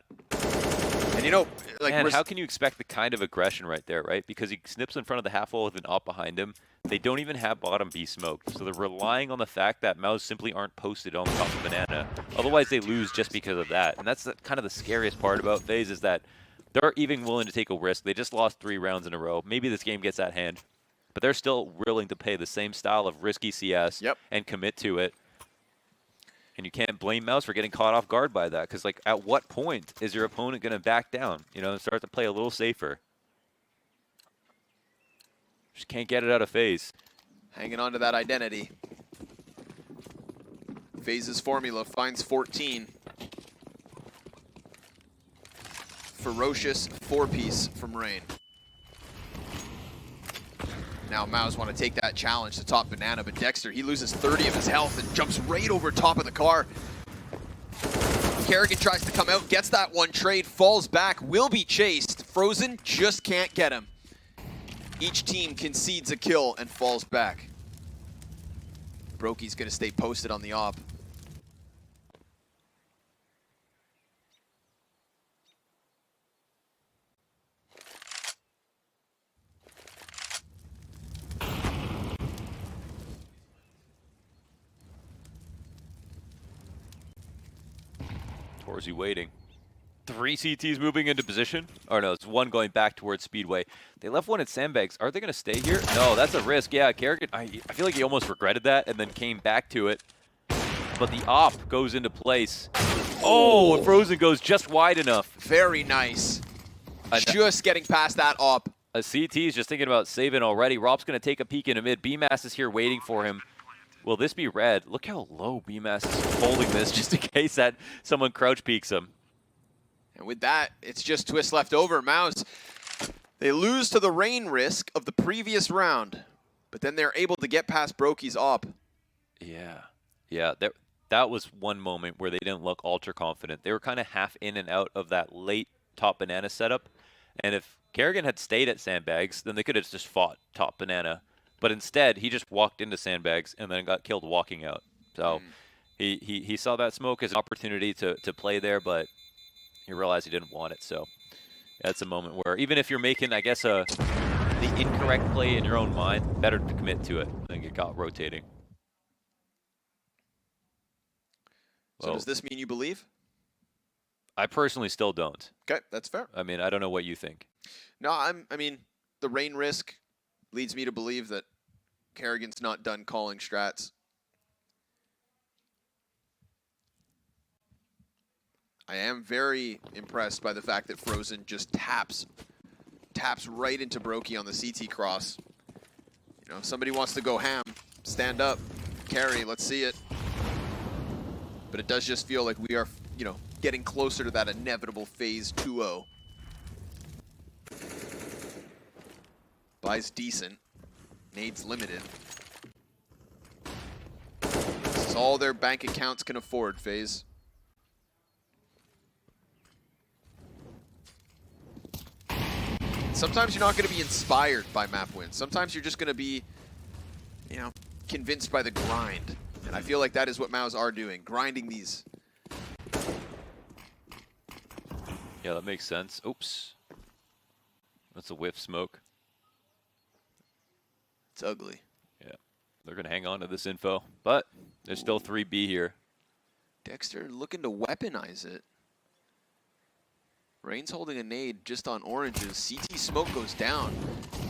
And you know, like, Man, how can you expect the kind of aggression right there, right? Because he snips in front of the half wall with an op behind him. They don't even have bottom B smoked, so they're relying on the fact that MOUZ simply aren't posted on top of Banana. Otherwise, they lose just because of that. And that's kind of the scariest part about FaZe is that they're even willing to take a risk. They just lost 3 rounds in a row. Maybe this game gets at hand, but they're still willing to pay the same style of risky CS and commit to it. And you can't blame MOUZ for getting caught off guard by that, because, like, at what point is your opponent going to back down, you know, and start to play a little safer? Just can't get it out of FaZe. Hanging on to that identity. FaZe's formula finds 14. Ferocious 4-piece from Rain. Now MOUZ want to take that challenge to top Banana, but Dexter, he loses 30 of his health and jumps right over top of the car. Kerrigan tries to come out, gets that one trade, falls back, will be chased. Frozen just can't get him. Each team concedes a kill and falls back. Brokey's going to stay posted on the op. Torzy waiting. 3 CTs moving into position. Or no, it's 1 going back towards Speedway. They left 1 at Sandbags. Are they going to stay here? No, that's a risk. Yeah, Kerrigan, I feel like he almost regretted that and then came back to it. But the op goes into place. Oh, and Frozen goes just wide enough. Very nice. Just getting past that op. A CT is just thinking about saving already. Rob's going to take a peek into mid. BMAS is here waiting for him. Will this be red? Look how low BMAS is holding this just in case that someone crouch peeks him. And with that, it's just Twist left over. MOUZ, they lose to the Rain risk of the previous round, but then they're able to get past Brokey's op. Yeah, that was one moment where they didn't look ultra confident. They were kind of half in and out of that late top Banana setup. And if Kerrigan had stayed at Sandbags, then they could have just fought top Banana. But instead, he just walked into Sandbags and then got killed walking out. So he saw that smoke as an opportunity to play there, but he realized he didn't want it. So that's a moment where even if you're making, I guess, the incorrect play in your own mind, better to commit to it than get caught rotating. So Well, does this mean you believe? I personally still don't. Okay, that's fair. I mean, I don't know what you think. No, I mean, the rain risk leads me to believe that Kerrigan's not done calling strats. I am very impressed by the fact that Frozen just taps right into Brokey on the CT cross. You know, if somebody wants to go ham, stand up, carry, let's see it. But it does just feel like we are, you know, getting closer to that inevitable FaZe 2-0. Buys decent. Nades limited. This is all their bank accounts can afford, FaZe. Sometimes you're not going to be inspired by map wins. Sometimes you're just going to be, you know, convinced by the grind. And I feel like that is what MOUZ are doing, grinding these. Yeah, that makes sense. Oops. That's a whiff smoke. It's ugly. Yeah, they're going to hang on to this info. But there's still 3B here. Dexter looking to weaponize it. Rain's holding a nade just on oranges. CT smoke goes down.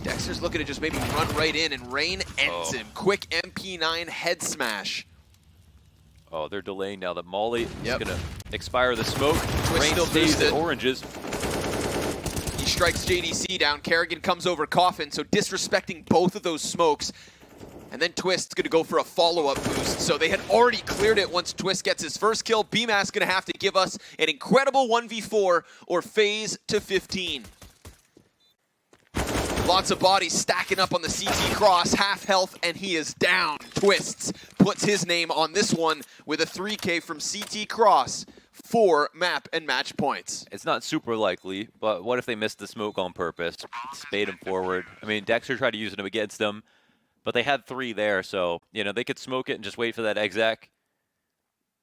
Dexter's looking to just maybe run right in, and Rain ends him. Quick MP9 head smash. Oh, they're delaying now. The Molly is Yep. going to expire the smoke. Twist Rain still stays boosted. at oranges. He strikes JDC down. Kerrigan comes over Coffin, so disrespecting both of those smokes. And then Twist's going to go for a follow-up boost. So they had already cleared it once Twist gets his first kill. BMAS going to have to give us an incredible 1v4 or FaZe to 15. Lots of bodies stacking up on the CT cross. Half health, and he is down. Twists puts his name on this one with a 3K from CT cross. 4 map and match points. It's not super likely, but what if they missed the smoke on purpose? Spade him forward. I mean, Dexter tried to use him against them. But they had 3 there, so, you know, they could smoke it and just wait for that exec.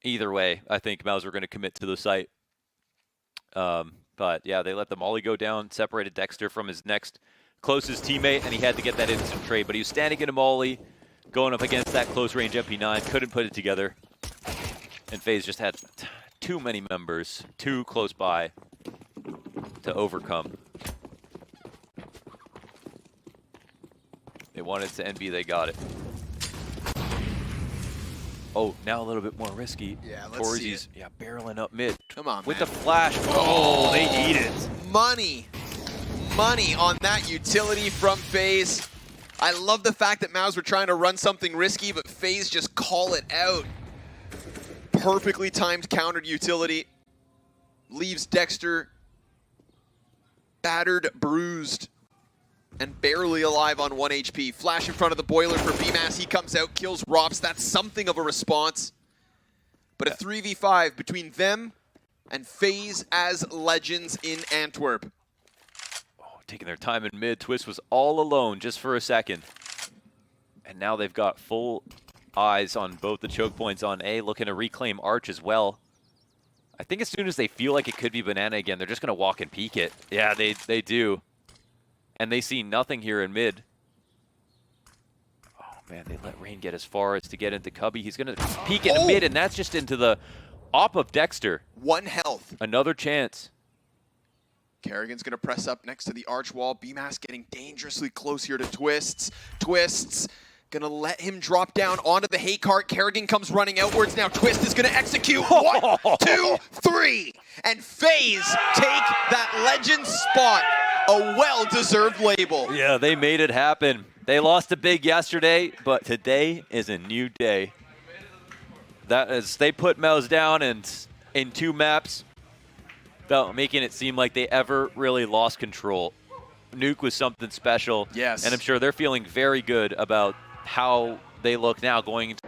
Either way, I think MOUZ were going to commit to the site. But, yeah, they let the Molly go down, separated Dexter from his next closest teammate, and he had to get that instant trade. But he was standing in a Molly, going up against that close-range MP9, couldn't put it together. And FaZe just had too many members, too close by to overcome. They wanted to NB, they got it. Oh, now a little bit more risky. Yeah, let's see Torzy's, yeah, barreling up mid. Come on, with man. the flash. Oh, they need it. Money. Money on that utility from FaZe. I love the fact that MOUZ were trying to run something risky, but FaZe just call it out. Perfectly timed countered utility. Leaves Dexter battered, bruised, and barely alive on 1 HP. Flash in front of the boiler for BMAS. He comes out, kills Rops. That's something of a response. But a 3v5 between them and FaZe as legends in Antwerp. Oh, taking their time in mid. Twist was all alone just for a second. And now they've got full eyes on both the choke points on A, looking to reclaim Arch as well. I think as soon as they feel like it could be Banana again, they're just going to walk and peek it. Yeah, they do. And they see nothing here in mid. Oh, man, they let Rain get as far as to get into Cubby. He's going to peek into mid, and that's just into the op of Dexter. 1 health. Another chance. Kerrigan's going to press up next to the arch wall. BMAS getting dangerously close here to Twists. Twists going to let him drop down onto the hay cart. Kerrigan comes running outwards. Now Twist is going to execute. 1, 2, 3. And FaZe take that legend spot. A well-deserved label. Yeah, they made it happen. They lost a big yesterday, but today is a new day. That is, they put MOUZ down and in 2 maps, without making it seem like they ever really lost control. Nuke was something special. Yes. And I'm sure they're feeling very good about how they look now going into